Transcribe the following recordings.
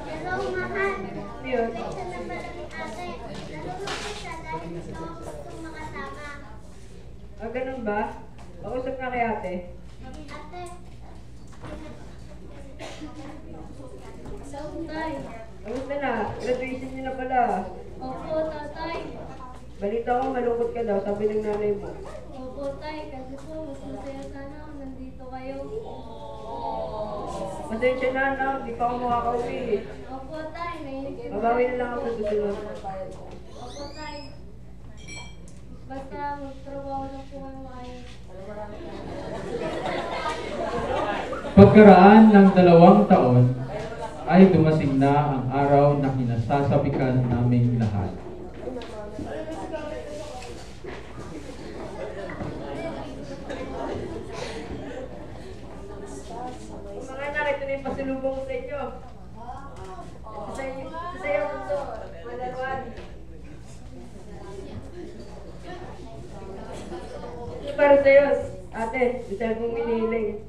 Hello, mahal. Yun. Ito na pala ni ate. Nalulungkot siya dahil gusto ko gustong makasama. Ah, ganun ba? Pausap nga kay ate. Ate. Tay. Kamusta na? Graduation niyo na pala. Opo, tatay. Balita ko malungkot ka daw, sabi ng nanay mo. Opo, tay. Kasi po, mas masaya sana kung nandito kayo. Pasensya na, anak. Di pa ako makakauwi. Opo, tay. Naiinip Mabawi na lang ako sa susunod. Opo, tay. Basta magtrabaho lang po kayo maayos. Pagkaraan ng 2 taon, ay dumating na ang araw na kinasasabikan naming lahat. Mga anak, ito na yung pasalubong ko sa inyo. Sasayaw mo ito. Malaruan. Ito para sa'yo, ate. Ito mong minihiling.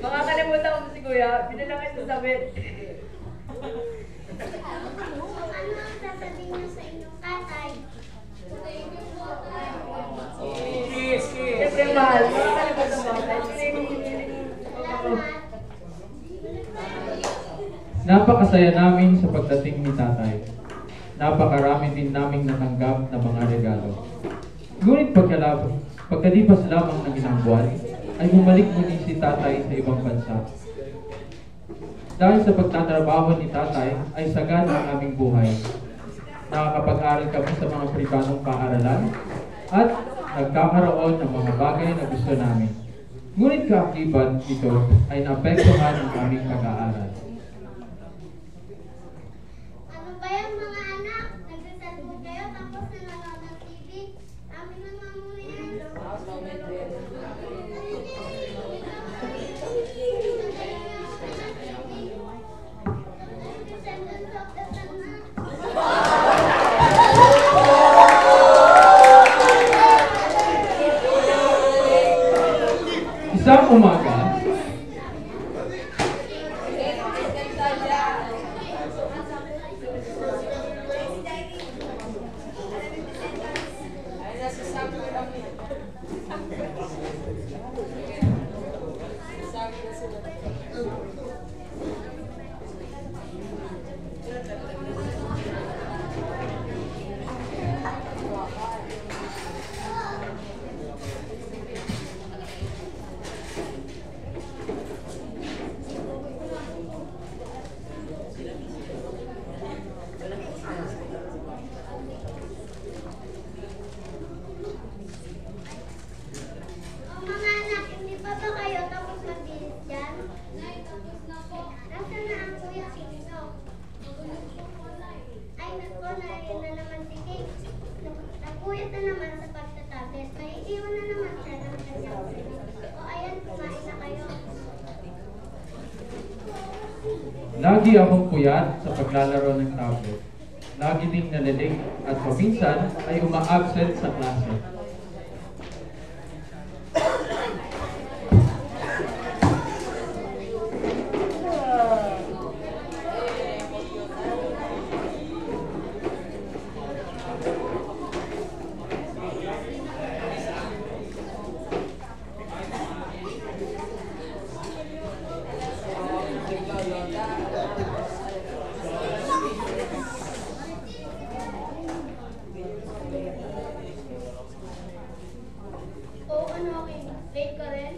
Makakalimutan ko si kuya, binilang ito sa bed. Ano ang sasabihin niyo sa inyong tatay? Siyempre mahal, makakalimutan mo. Ito na yung hinihiling ko. Napakasaya namin sa pagdating ni tatay. Napakarami din naming natanggap na mga regalo. Ngunit pagkalipas lamang ng ilang buwan, ay bumalik muli si tatay sa ibang bansa. Dahil sa pagtatrabaho ni tatay ay sagad ang aming buhay. Nakakapag-aral kami sa mga pribadong paaralan at nagkakaroon ng mga bagay na gusto namin. Ngunit kaakibat ito ay naapektuhan ang aming pag-aaral. Ano ba yan mga anak? Nagsasalubong kayo tapos nanonood ng TV? Amin naman muna yan. Descendants of the Sun na. Isang umaga, O mga anak, hindi pa ba kayo tapos magbihis dyan? Nay, tapos na po. Nasaan na ang kuya Sino? Ay, naku, nariyan na naman si Kate. Nagpuyat na naman sa pagtatablet. May iwan na naman siya ng kanyang sino. O ayan, kumain na kayo. lagi akong puyat sa paglalaro ng tablet. Lagi ding nalilig at paminsan ay uma-absent sa klase. O ano, okay? Late ka rin?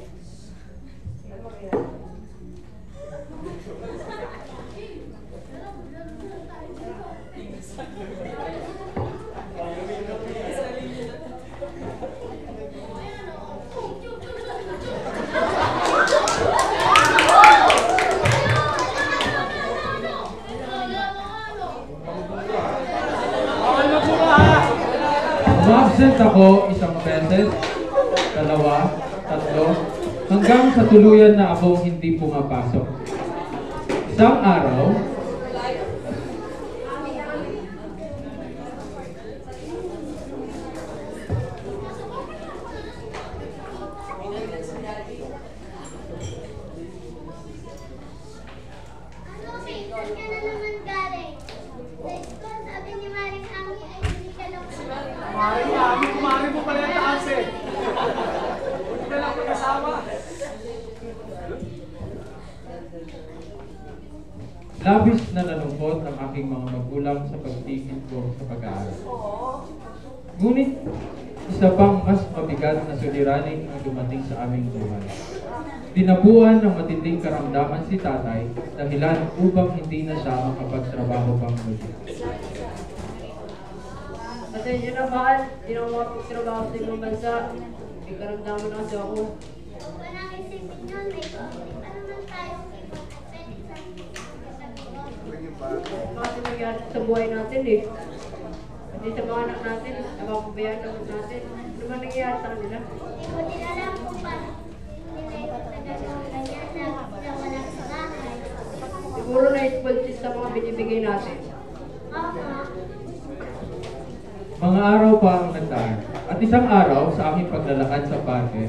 Umabsent ako isang beses, dalawa, tatlo, hanggang sa tuluyan na akong hindi pumapasok. Isang araw, Labis na nalungkot ang aking mga magulang sa pagtingin ko sa pag-aaral. Ngunit isa pang mas mabigat na suliranin ang dumating sa aming buhay. Dinabuan ng matinding karamdaman si tatay dahilan upang hindi na siya makapagtrabaho pang muli. Kasi yun na mahal, hindi na makapagtrabaho sa ibang bansa. May karamdaman na kasi ako. Huwag ka nang isipin yun. May hindi pa naman tayong ibang pwede sa Kasi nangyari sa buhay natin eh. Hindi sa mga anak natin, napapabayaan naman natin. Ano ba nangyayari sa kanila? Hindi ko din alam kung paano nila ito nagagawang ganyan na walang bahay. Siguro na-spoiled sa mga binibigay natin. Oo. Mga araw pa ang nagdaan, at isang araw sa aking paglalakad sa parke,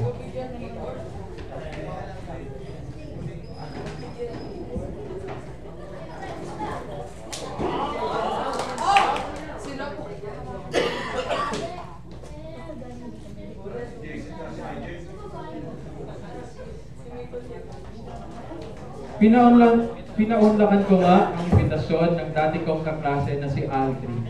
pinaunlakan ko nga ang imbitasyon ng dati kong kaklase na si Aldrin.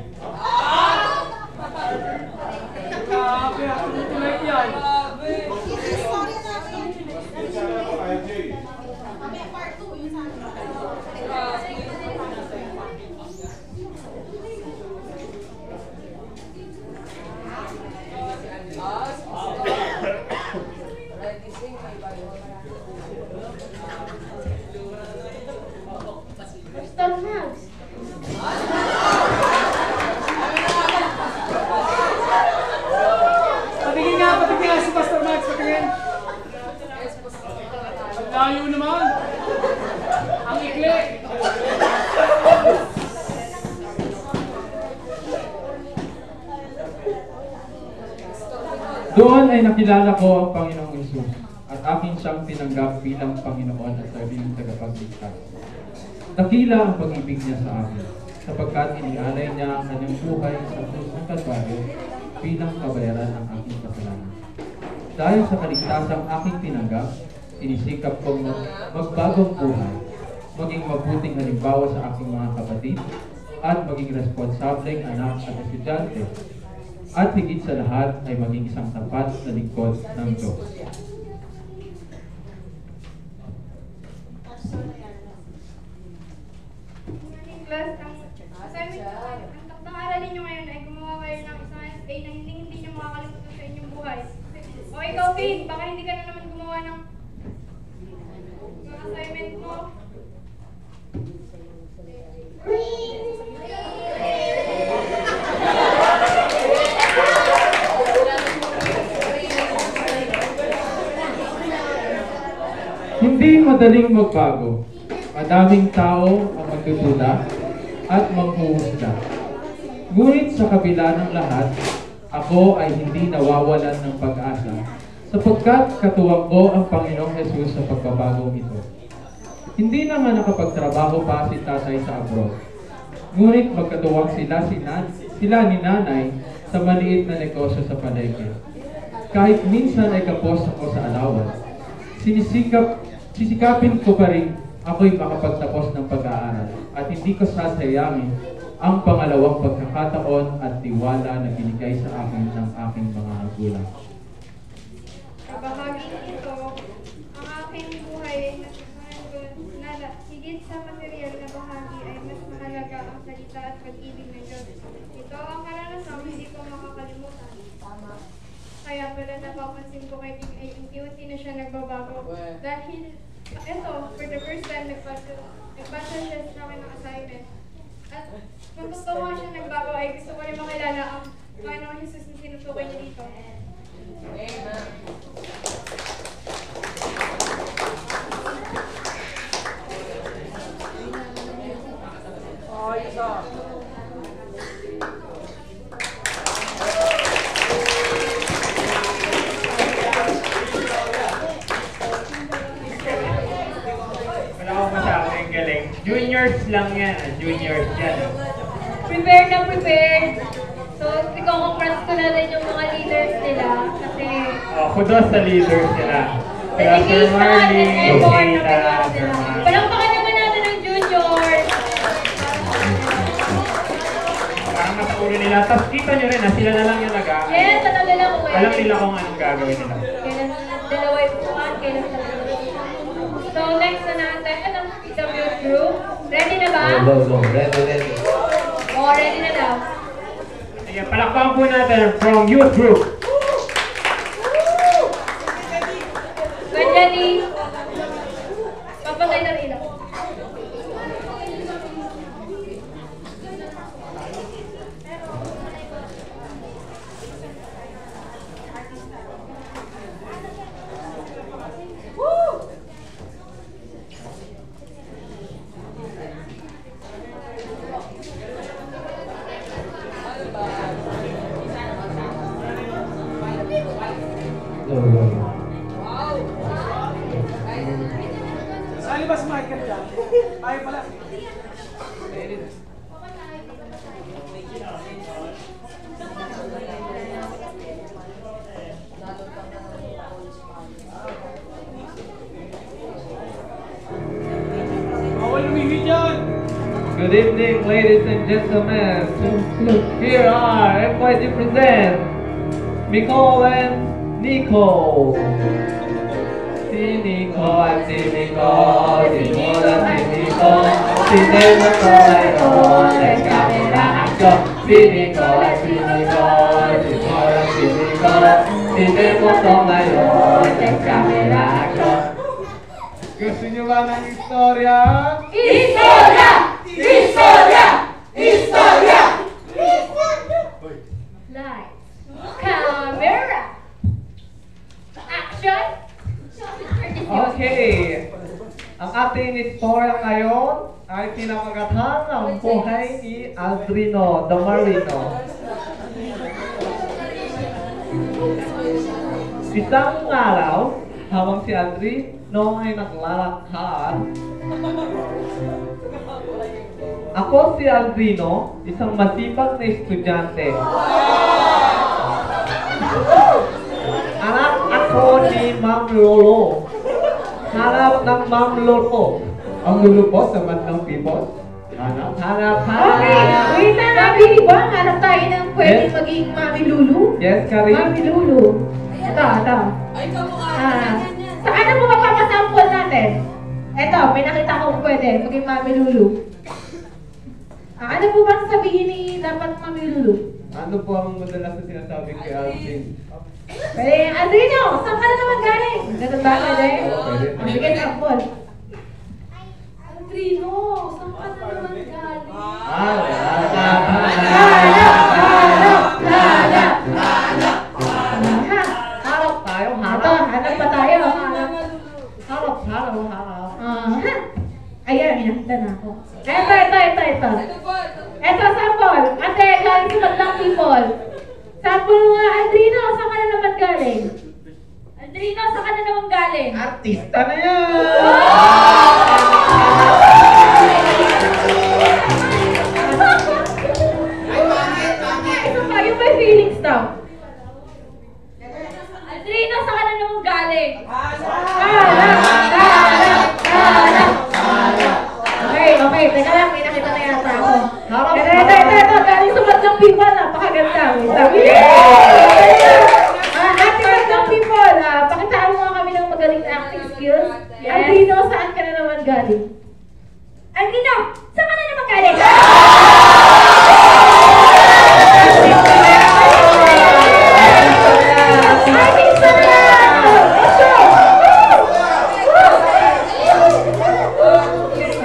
Stop Mags. Patingin nga si Pastor Max, patingin. Ang layo naman. Ang ikli. Doon ay nakilala ko ang Panginoong Hesus at akin siyang tinanggap bilang Panginoon at sariling tagapagligtas. Dakila ang pag-ibig niya sa akin, sapagkat inialay niya ang kanyang buhay sa krus ng Kalbaryo bilang kabayaran ng aking kasalanan. Dahil sa kaligtasang aking tinanggap, inisikap kong magbagong buhay, maging mabuting halimbawa sa aking mga kapatid, at maging responsableng anak at estudyante, at higit sa lahat ay maging isang tapat na lingkod ng Diyos. Class, ang assignment ang takdang aralin nyo ngayon ay gumawa kayo ng isang essay na hindi nyo makakalimutan sa inyong buhay. O ikaw, Finn, baka hindi ka na naman gumawa ng assignment mo. Hindi madaling magbago. Madaming tao ang magdududa at manghuhusga. Ngunit sa kabila ng lahat, ako ay hindi nawawalan ng pag-asa sapagkat katuwang ko ang Panginoong Hesus sa pagbabagong ito. Hindi na nga nakapagtrabaho pa si tatay sa abroad. Ngunit magkatuwang sila ni nanay sa maliit na negosyo sa palengke. Kahit minsan ay kapos ako sa alawan, sisikapin ko pa rin ako'y makapagtapos ng pag-aaral at hindi ko sasayangin ang pangalawang pagkakataon at tiwala na binigay sa akin ng aking mga magulang. Sa bahaging ito, ang aking buhay ay natutunan ko na higit sa material na bahagi ay mas mahalaga ang salita at pag-ibig ng Diyos. Ito ang karanasang hindi ko makakalimutan. Kaya pala napapansin ko kay King ay unti-unti na siya nagbabago. Dahil ito, for the first time, nagbasa siya sa akin ng assignment. At kung gusto mo siya nagbago ay gusto ko rin makilala ang Panginoong Jesus na sinutukoy niya dito. Amen. Wala akong masabing galing. Juniors lang yan. Juniors yan. Prepared na prepared. So, i-congrats ko na rin yung mga leaders nila kasi Kudos sa leaders nila. Kaya Sir dedication Marley, and effort na Sheila, ginawa Sir nila. Marley. Palakpakan naman natin ang juniors. ulo nila. Tapos kita nyo rin na sila na lang yung Yes, alam nila kung pwede. alam nila kung anong gagawin nila. Kailan dalawa yung pupuan, kailan dalawa. So, next na natin, ang PW group. Ready na ba? Ready. Oh, ready na daw. Sige, palakpakan po natin from youth group. Ganyan ni papatay ng ilaw. Sali ba si Michael dyan? Ay pala. Bawal lumihi dyan. Good evening, ladies and gentlemen. Here are FYG present Nicole and Nico. Si Nicole, si Nicole, si Nicole, si Nicole, si Nicole, let's camera action. Si Nicole, si Nicole, si Nicole, si Nicole, si Nicole, let's camera action. Gusto nyo ba ng istorya? Istorya! Istorya! Istorya! Lights, camera, action. Okay. Ang ating istorya ngayon ay pinamagatan ng buhay ni Aldrino Damarino. Isang araw, habang si Aldrino ay naglalakad, ako si Aldrino, isang masipag na estudyante. Anak ako ni Ma'am Lolo. Hanap ng Ma'am Lolo. Ang Lolo po sa bandang people. Hanap. Okay, wait na nabi ba? Hanap tayo ng pwede Yes. maging Mami Lulu? Yes, Kari? Mami Lulu. Ito. Saan mo mapapasample natin? Ito, may nakita akong pwede maging Mami Lulu. Ano po ba sasabihin ni dapat Mami Lulu? Ano po ang madalas na sinasabi kay Alvin? Pwede, Aldrino, saan ka na naman galing? Ganun ba pwede? Oo, pwede. Bigyan sample. Aldrino, saan ka na naman galing? Harap tayo, Ito, hanap pa tayo. Harap. Ayan, hinahanda na ako. Ito. Ito, sample. Ate, galing sa Madlang People. Sample nga, Aldrino, saan ka na naman galing? Aldrino, saan ka na naman galing? Artista na yan! Ito pa, yung may feelings daw. Aldrino, saan ka na naman galing? Okay, teka lang, may nakita na yata ako. Ito, galing sa Madlang People, napakaganda. Ate Madlang People, pakitaan mo nga kami ng magaling acting skills. Yes. Aldrino, saan ka na naman galing? Aldrino, saan ka na naman galing? Ating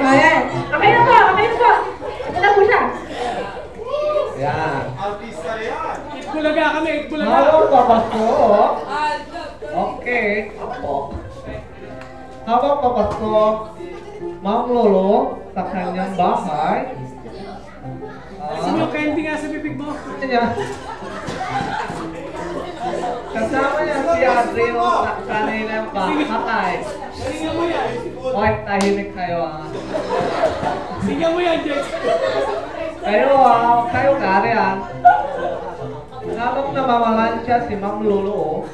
Ayan. Okay na po. Ito na po siya. Yan. Itbulaga kami, itbulaga. Halo, papasko. Okay. Habang papasok, Ma'am Lolo sa kanyang bahay. Sino yung candy nga sa bibig mo? Niya. Kasama niya si Adrino sa kanilang bahay. Singa mo yan. Hoy, tahimik kayo ah. Singa mo yan, Jess. Kayo kari ah. Habang namamalansya si Ma'am Lolo,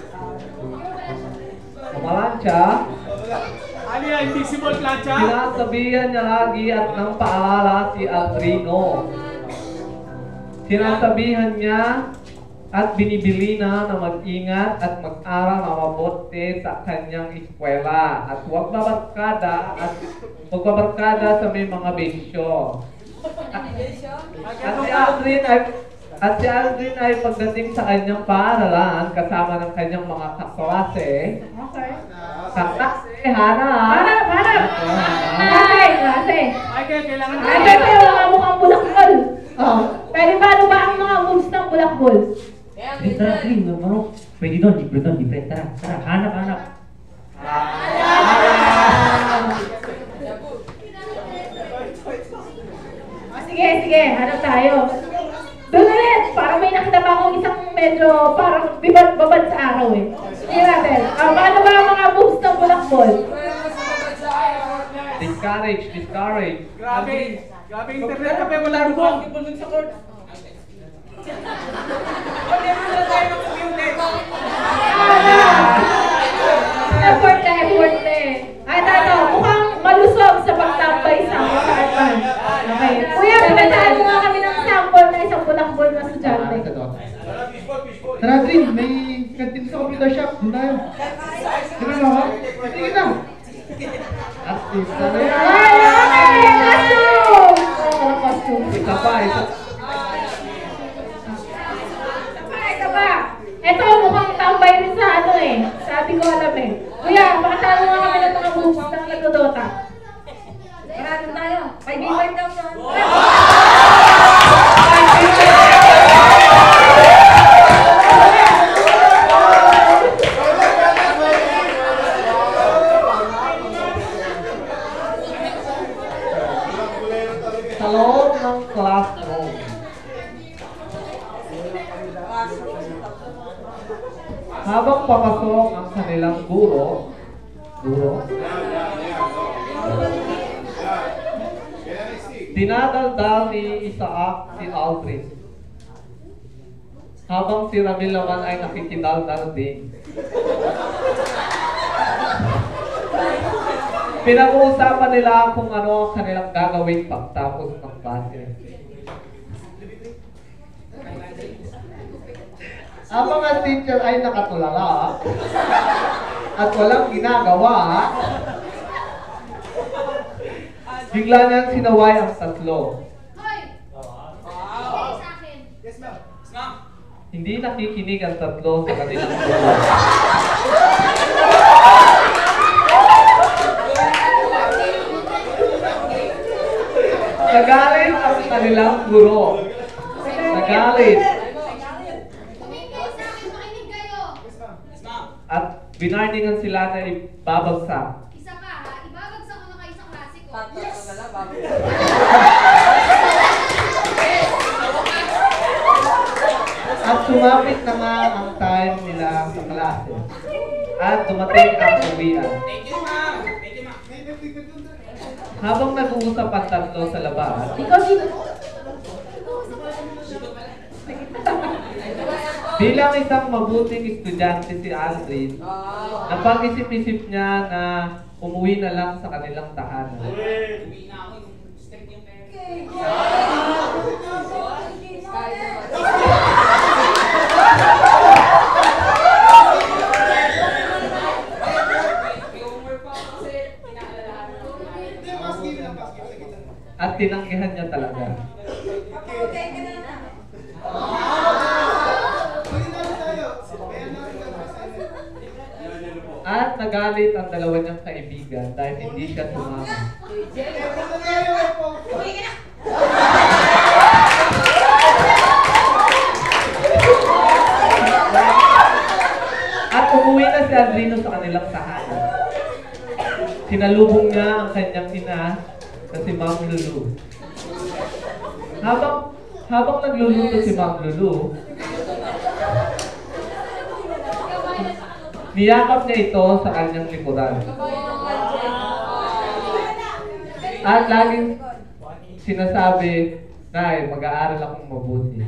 mamalansya, Ano yan, invisible plancha? sinasabihan niya lagi at nang paalala si Aldrino. Sinasabihan niya at binibili na mag-ingat at mag-aral na mabuti sa kanyang eskwela at huwag babarkada sa may mga bisyo. At si Aldrin ay pagdating sa kanyang paaralan kasama ng kanyang mga kaklase. Okay. Hanap! Klase. Michael, kailangan Ay, ito yung mga mukhang bulakbol. Oh. Pwede paano ba ang mga moves ng bulakbol? Tara, Green, pwede doon, libre. Tara, hanap. Sige, hanap tayo. Doon ulit, parang may nakita pa akong isang medyo parang babad sa araw eh. Sige natin. Paano ba ang mga moves ng bulakbol? Discourage. Grabe internet ka pa wala rin basketball dun sa court. Pwede mo na tayo ng community. Effort na eh. Ay, tato, mukhang malusog sa pagtambay sa mga advance. Okay. Kuya, pagkataan mo nga kami ng sample na isang bulakbol na estudyante. Tara, Green, may kantin sa computer shop. Doon tayo. Tara na ako. Sige na. Artist na na yan. Ay, costume! Oo, costume. Isa pa. Isa pa. Ito, mukhang tambay rin sa ano eh. Sabi ko alam eh. Kuya, pakataan mo nga kami ng mga moves ng nagdodota. Maraming tayo. 5v5 daw yun. Sa loob ng classroom. Habang papasok ang kanilang guro, dinadaldal ni Isaac si Aldrin. Habang si Ramil naman ay nakikidaldal din. Pinag-uusapan nila kung ano ang kanilang gagawin pagtapos ng klase. Ang mga teacher ay nakatulala at walang ginagawa. Bigla niyang sinaway ang tatlo. Hoy! Bigay sa akin. Hindi nakikinig ang tatlo sa kanilang guro. Nagalit ang kanilang guro. Nagalit. Bigay sa akin, makinig kayo. At binarningan sila na ibabagsak. Isa pa ha, ibabagsak ko na kayo sa klase ko. At sumapit na nga ang time nila sa klase. At dumating ang uwian. Habang nag-uusap ang tatlo sa labas, Ikaw dito. bilang isang mabuting estudyante si Aldrin, napag-isip-isip niya na umuwi na lang sa kanilang tahanan. At tinanggihan niya talaga. At nagalit ang dalawa niyang kaibigan dahil hindi siya sumama. At umuwi na si Aldrino sa kanilang tahanan. Sinalubong niya ang kanyang ina na si Ma'am Lulu. Habang nagluluto si Ma'am Lulu, niyakap niya ito sa kanyang likuran. At laging sinasabi, Nay, mag-aaral akong mabuti.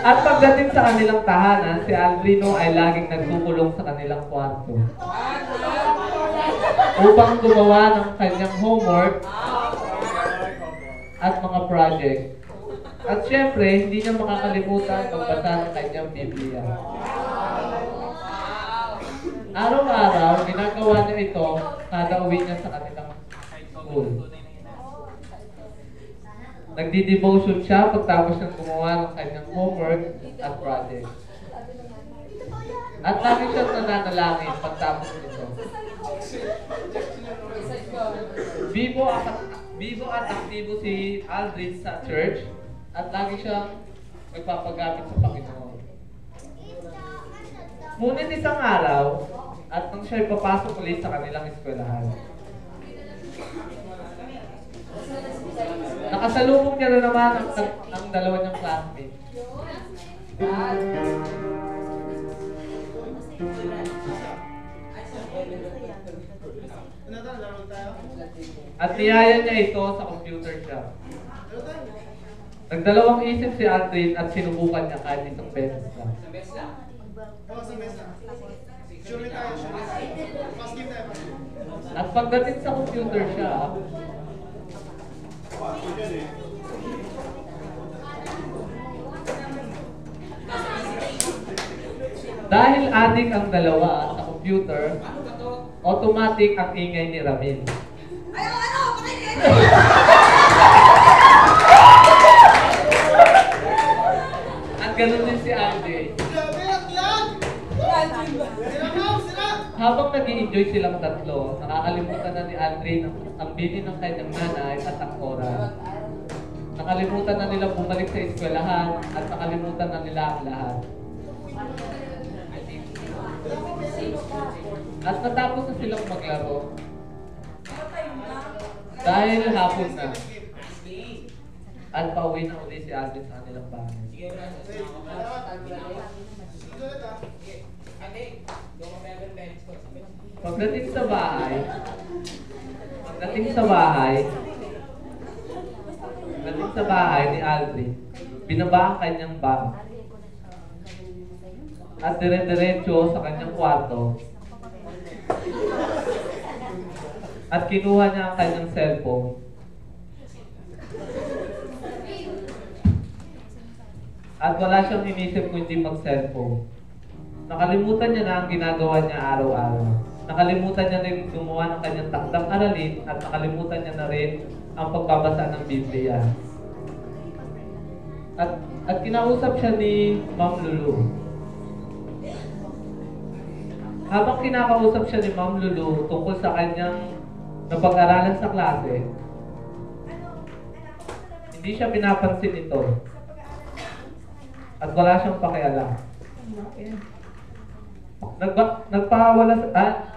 At pagdating sa kanilang tahanan, si Aldrino ay laging nagkukulong sa kanilang kwarto upang gumawa ng kanyang homework at mga project. At syempre, hindi niya makakalimutan magbasa ng kanyang Biblia. Araw-araw, ginagawa niya ito kada uwi niya sa kanilang school. Nagdi-devotion siya pagtapos niyang gumawa ng kanyang homework at project. At lagi siyang nananalangin pagtapos nito. Bibo at aktibo si Aldrin sa church at lagi siyang nagpapagamit sa Panginoon. Ngunit isang araw, at nang siya'y papasok ulit sa kanilang eskwelahan, nakasalubong niya na naman ang dalawa niyang classmates. At niyaya niya ito sa computer shop. Nagdalawang isip si Aldrin at sinubukan niya kahit isang beses lang. At pagdating sa computer shop, dahil adik ang dalawa sa computer, automatic ang ingay ni Ramil. At ganun din si Andy. Habang nag-i-enjoy silang tatlo, nakakalimutan na ni Aldrin ang bini ng kanyang nanay at ang oras. Nakalimutan na nila bumalik sa eskwelahan at nakalimutan na nila ang lahat. At natapos na silang maglaro. Dahil hapon na. At pauwi na uli si Aldrin sa kanilang bahay. Pagdating sa bahay ni Aldrin, binaba ang kanyang bag at dire-diretso sa kanyang kwarto at kinuha niya ang kanyang cellphone at wala siyang inisip kundi mag-cellphone. Nakalimutan niya na ang ginagawa niya araw-araw. Nakalimutan niya rin gumawa ng kanyang takdang aralin at nakalimutan niya na rin ang pagbabasa ng Biblia. At kinausap siya ni Ma'am Lulu. Habang kinakausap siya ni Ma'am Lulu tungkol sa kanyang napag-aralan sa klase, hindi siya pinapansin ito. At wala siyang pakialam. Nagpawala sa...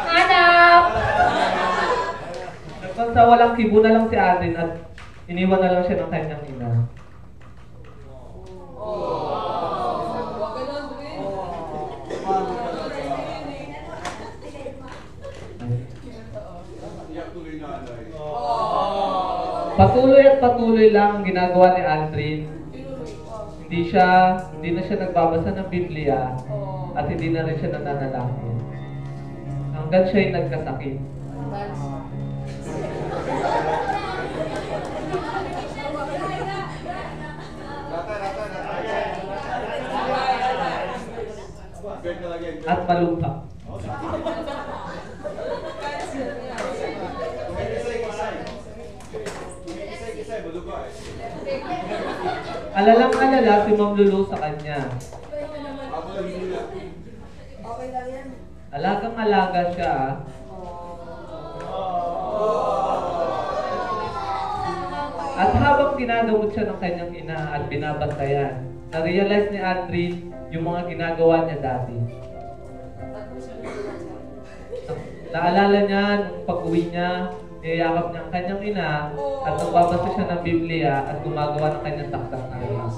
Anak! Nagpasawalang kibo na lang si Aldrin at iniwan na lang siya ng kanyang ina. Patuloy at patuloy lang ang ginagawa ni Aldrin. Hindi na siya nagbabasa ng Biblia at hindi na rin siya nananalangin. Hanggang siya'y nagkasakit. At malungkot. Alalang-alala si Ma'am Lulu sa kanya. Alagang-alaga siya. At habang ginagamot siya ng kanyang ina at binabantayan, na-realize ni Aldrin yung mga ginagawa niya dati. Naalala niya nung pag-uwi niya, niyayakap niya ang kanyang ina at nagbabasa siya ng Biblia at gumagawa ng kanyang takdang araw.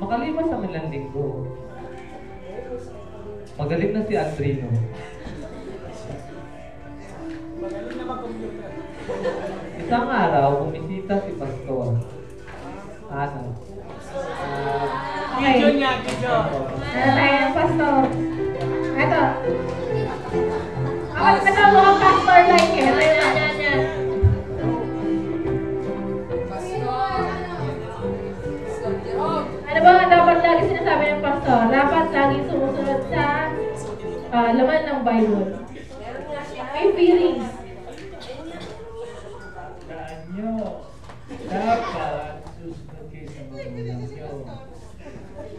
Makalipas ang ilang linggo, magaling na si Aldrino. Magaling na mag-computer. Isang araw, bumisita si Pastor. Ano? Video niya, video. Ano tayo ng pastor? Ito. Ako, ito mukhang pastor like eh. Ito yung ba dapat lagi sinasabi ng pastor? Dapat lagi sumusunod sa laman ng Bible. May feelings. Kanyo, dapat susunod kayo sa magulang nyo.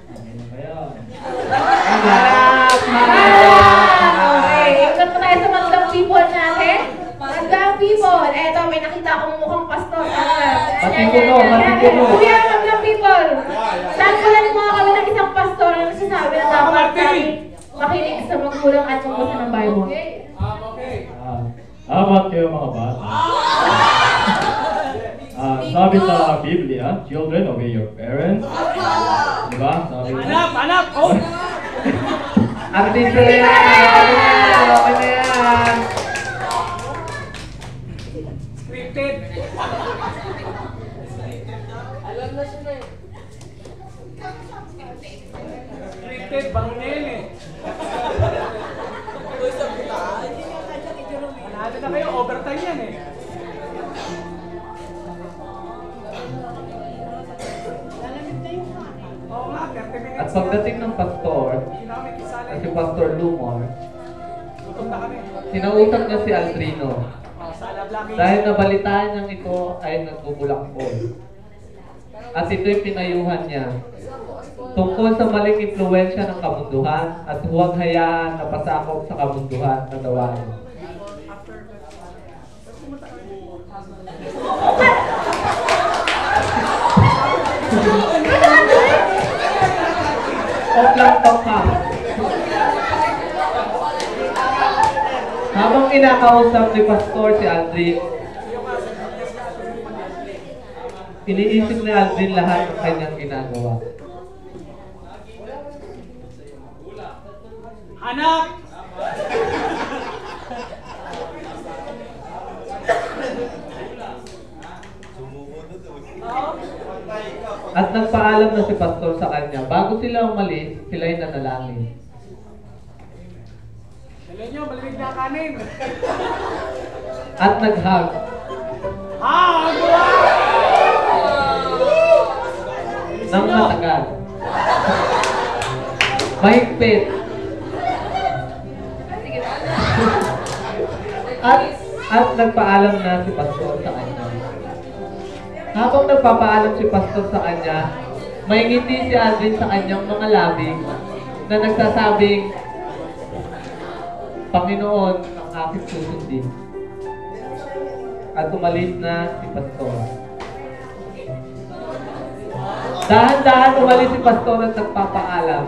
Ano ba yun? Okay, ikot po tayo sa magandang people natin. Magandang people. Eto, may nakita akong mukhang pastor. Matigulo, matigulo. Kuya, magandang people. Sampulan mo kami ng isang pastor na nagsasabi na dapat tayo makinig sa magulang at magbasa ng Bible. Amat kayo mga bata. Sabi sa Biblia, children, obey your parents. Diba? Sabi Anak! Oh! Artista yan! Okay na yan! Scripted! Scripted, bangon na yun eh. Manalo na kayo, overtime yan eh. Oo nga, 30 minutes. At pagdating ng pastor, Hindi na kami kisali. si Pastor Lumor, Gutom na kami. sinausap niya si Aldrino. Oh, sala blocking. Dahil nabalitaan niyang ito ay nagbubulakbol. At ito'y pinayuhan niya tungkol sa maling impluensya ng kamunduhan at huwag hayaan na pasakop sa kamunduhan na gawain. Oklang tongka. Habang kinakausap ni Pastor si Aldrin, iniisip ni Aldrin lahat ng kanyang ginagawa. Anak! At nagpaalam na si Pastor sa kanya, bago sila umalis, sila'y nanalangin. Dali nyo, malamig na kanin. At nag-hug. Nang matagal. Mahigpit. At nagpaalam na si Pastor sa kanya. Habang nagpapaalam si Pastor sa kanya, may ngiti si Aldrin sa kanyang mga labi na nagsasabing, Panginoon, ang aking susundin. At umalis na si Pastor. Dahan-dahan umalis si Pastor at nagpapaalam.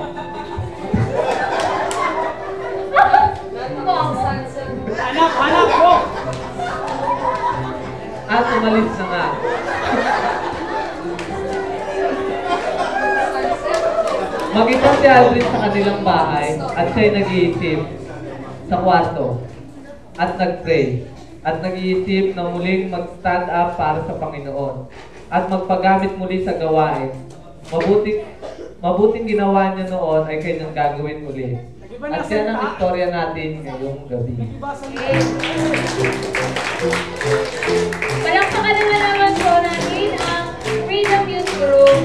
Anak mo! At umalis na nga. Mag-isa si Aldrin sa kanilang bahay at siya'y nag-iisip sa kwarto at nag-pray at nag-iisip na muling mag-stand up para sa Panginoon at magpagamit muli sa gawain. Mabuting ginawa niya noon ay kanyang gagawin muli. At yan ang istorya natin ngayong gabi. Palakpakan naman naman po natin ang Freedom Youth Group.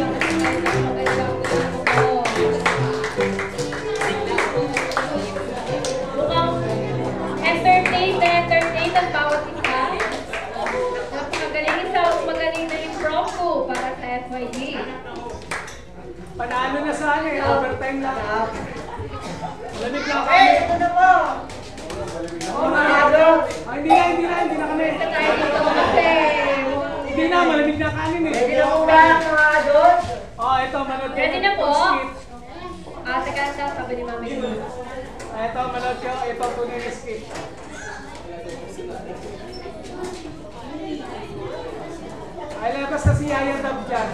Mukhang entertain ang bawat isa. Magaling na yung prom ko para sa FYD. Panalo na sana eh, overtime lang. Malamig lang kami. Ito na po! Hindi na kami. Hindi na, malamig na kanin eh. Pwede na po ba mga doon? Ito, manood ko. Ready na po? Skit. Teka, sabi ni Mami. Ito, manood ko. Ito, tunay na skit. Ay, labas na si Yaya Dab dyan.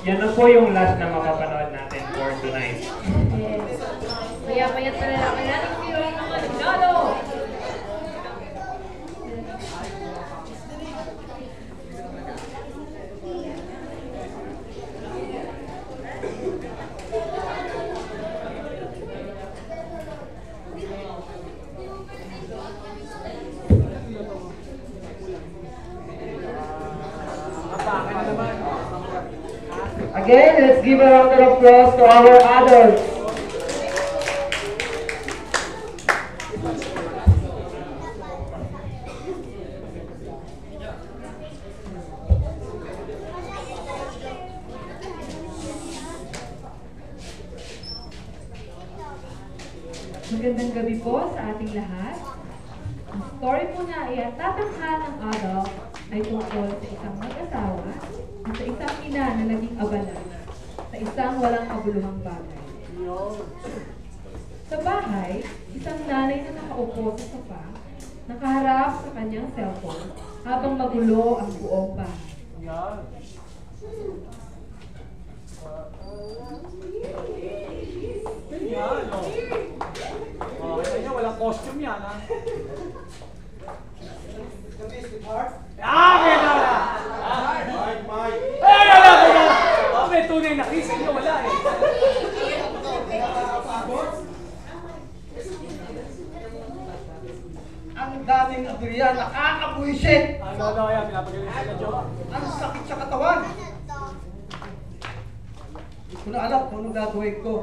Yan na po yung last na mapapanood natin for tonight. Yes. Maya-maya talaga natin pero yung mga nagdalo. Baka na naman. Again, let's give a round of applause to our adults. Magandang gabi po sa ating lahat. Ang story po na itatangka ng adult ay tungkol sa isang mag-asawa at sa isang ina na naging abala sa isang walang kabuluhang bagay. Sa bahay, isang nanay na nakaupo sa sofa, nakaharap sa kanyang cellphone habang magulo ang buong bahay. Yan, oh. Oh, kaya niya, walang costume yan, ha? Ah, kaya na! Ay, wala! Oh, may tunay na kiss, hindi wala eh. Ang daming aberya, nakakabuisit! Ano, yan, pinapagaling sa jowa. Ang sakit sa katawan! Hindi ko na alam kung anong gagawin ko.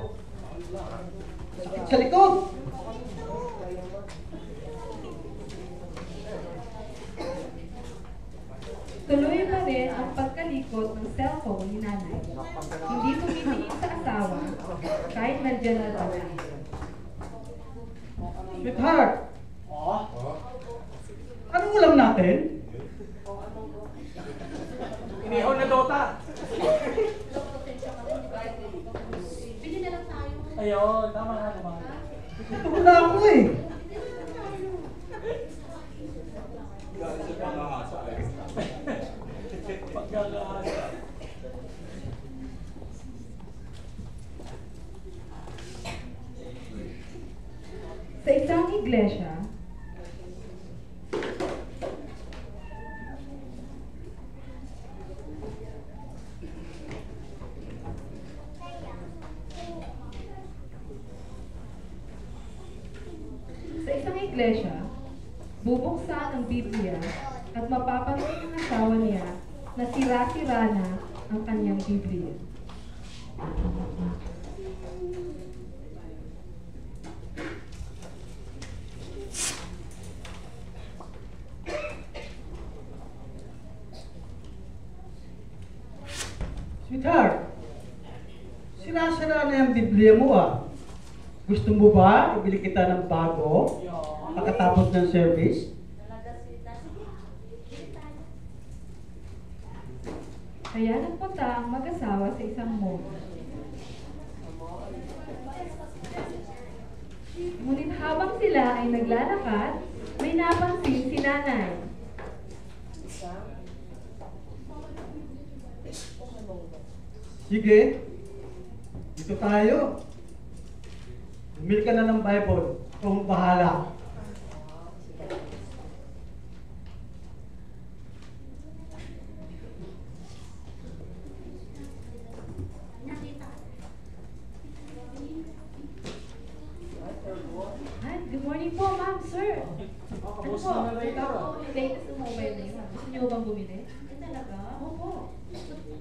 Sakit sa likod! Tuloy pa rin ang pagkalikot ng cellphone ni nanay. Hindi tumitingin sa asawa kahit nandiyan na daw siya. Sweetheart! Oh? Anong ulam natin? Inihon na Dota. Bili na lang tayo. Ayun, tama na naman. Ito ko na ako eh! Pagkakaasa. Sa isang iglesia, bubuksan ang Biblia at mapapansin ng asawa niya na sira-sira na ang kanyang Biblia. Sweetheart, sira-sira na yung Biblia mo ah. Gusto mo ba ibili kita ng bago pagkatapos ng service? Kaya nagpunta ang mag-asawa sa isang mall. Ngunit habang sila ay naglalakad, may napansin si nanay. Sige, dito tayo. Bumili ka na ng Bible. Kung bahala. Hi, good morning po, ma'am, sir. Ano po? Latest na mobile na yun. Gusto niyo bang bumili? Talaga? Opo.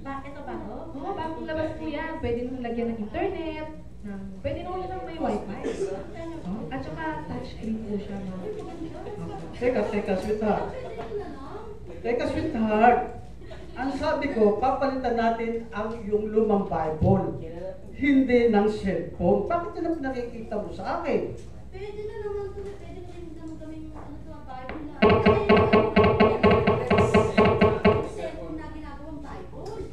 Ito ba to? Oo, bagong labas po yan. Pwede nung lagyan ng internet. Pwede nung lang may wifi. At saka touchscreen po siya, ma'am. Teka, sweetheart. Teka, sweetheart. Ang sabi ko, papalitan natin ang yung lumang Bible. Hindi ng cellphone. Bakit yun ang pinakikita mo sa akin? Pwede na naman ito. Pwede ko rin naman kami ano to, Bible na. Cellphone na ginagawang Bible.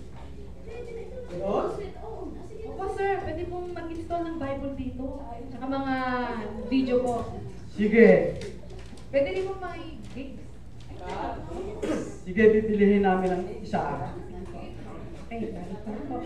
Pwede na ito. Yun? Oo, sige. Opo, sir. Pwede pong mag-install ng Bible dito. Tsaka mga video po. Sige. Pwede rin pong mga gigs. Sige, bibilihin namin ang isa. Ay, dahil pa po.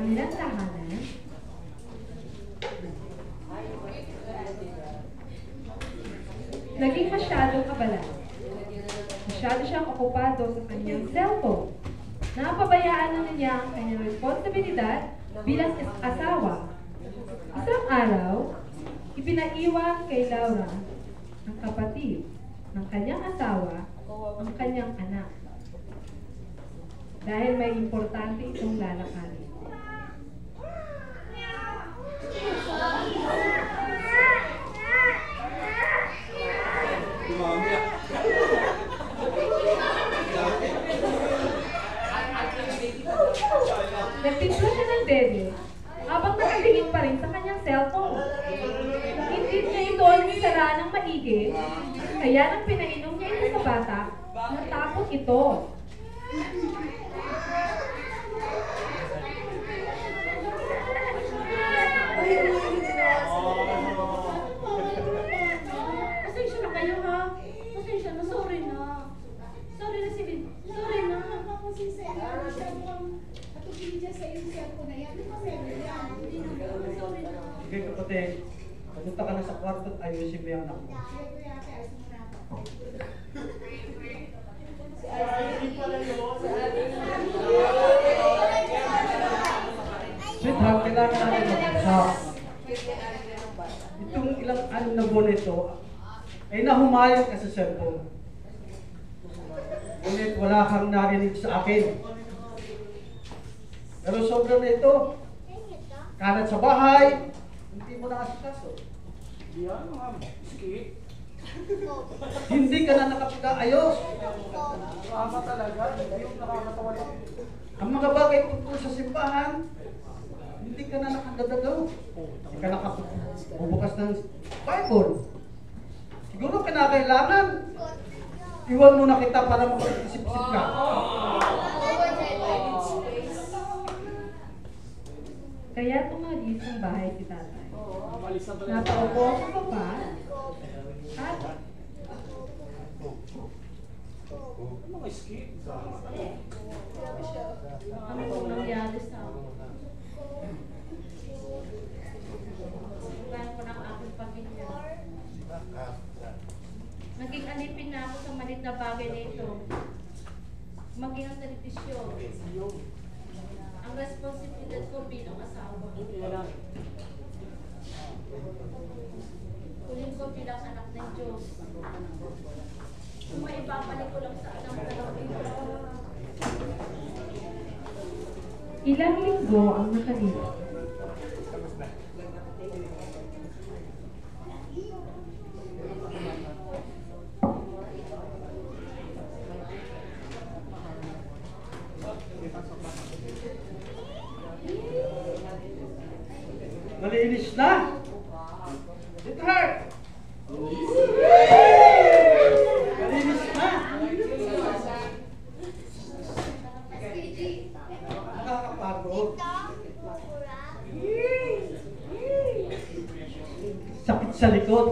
kanilang tahanan, naging masyadong abala. Masyado siyang okupado sa kanyang cellphone. Napabayaan na niya ang kanyang responsibilidad bilang asawa. Isang araw, ipinaiwan kay Laura, ang kapatid ng kanyang asawa, ang kanyang anak. Dahil may importante itong lalakarin. Nagtimpla siya ng bebe habang nakatingin pa rin sa kanyang cellphone. Hindi niya ito nisara ng maigi, kaya nang pinainom niya ito sa bata, natapot ito. Pasensya na kayo ha. Pasensya na, sorry na. Sorry na si Lin. Sorry na. Kasi sa iyo, siya mukhang atupin dyan sa iyo siya ko na yan. Sorry na. Sorry na. Sige kapatid, pumunta ka na sa kwarto at ayusin mo yung anak mo. Sweetheart, kailangan natin mag-usap. Itong ilang ano na buwan ito, ay nahumayag ka sa cellphone. Ngunit wala kang narinig sa akin. Pero sobra na ito. Kalat sa bahay, hindi mo nakasikaso. Yan, ma'am. Skip. Hindi ka na nakapag-ayos. Tama talaga. Yung nakakatawa lang. Ang mga bagay tungkol sa simbahan, hindi ka na nakadadagaw. Hindi ka nakabubukas ng Bible. Siguro kinakailangan, iwan mo na kita para makapag-isip-isip ka. Kaya umalis ang bahay si tatay. Napaupo sa sofa at Mga skip. Ano pong nangyari sa akin? Kaya ko ng aking pamilya. Naging alipin na ako sa malit na bagay na ito. Maging ang telepisyon. Ang responsibilidad ko bilang asawa. Kunin ko bilang anak ng Diyos. Kung may ibabalik ko lang sa anak na ilang linggo ang nakalipas. Malinis na! Sweetheart! Malinis na! Nakakapagod. Sakit sa likod.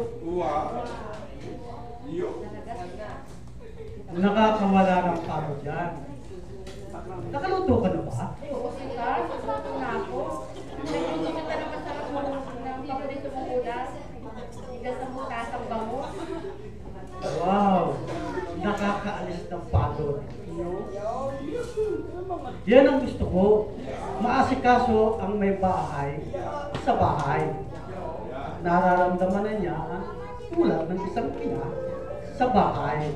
Nakakawala ng pagod yan. Nakaluto ka na ba? Oo, sila. Sasakot na ako. Nagluto kita ng masarap mo ng paborito mong ulas. Igas ang bukas ang bango. Wow! Nakakaalis ng pagod. Yan ang gusto ko. Maasikaso ang may bahay sa bahay. Nararamdaman na niya tulad ng isang ina sa bahay.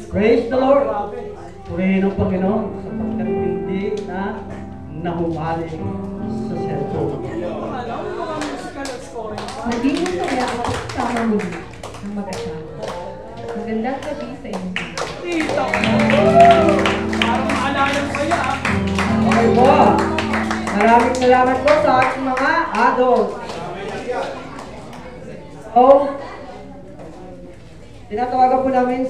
Praise the Lord! Purihin ang Panginoon sapagkat hindi na nahumaling sa cellphone. Naging masaya ang sama muli ng mag-asawa. Magandang gabi sa inyo. Tita ko! Parang maalalang kaya. Okay po. Maraming salamat po sa ating mga adults. So, tinatawagan po namin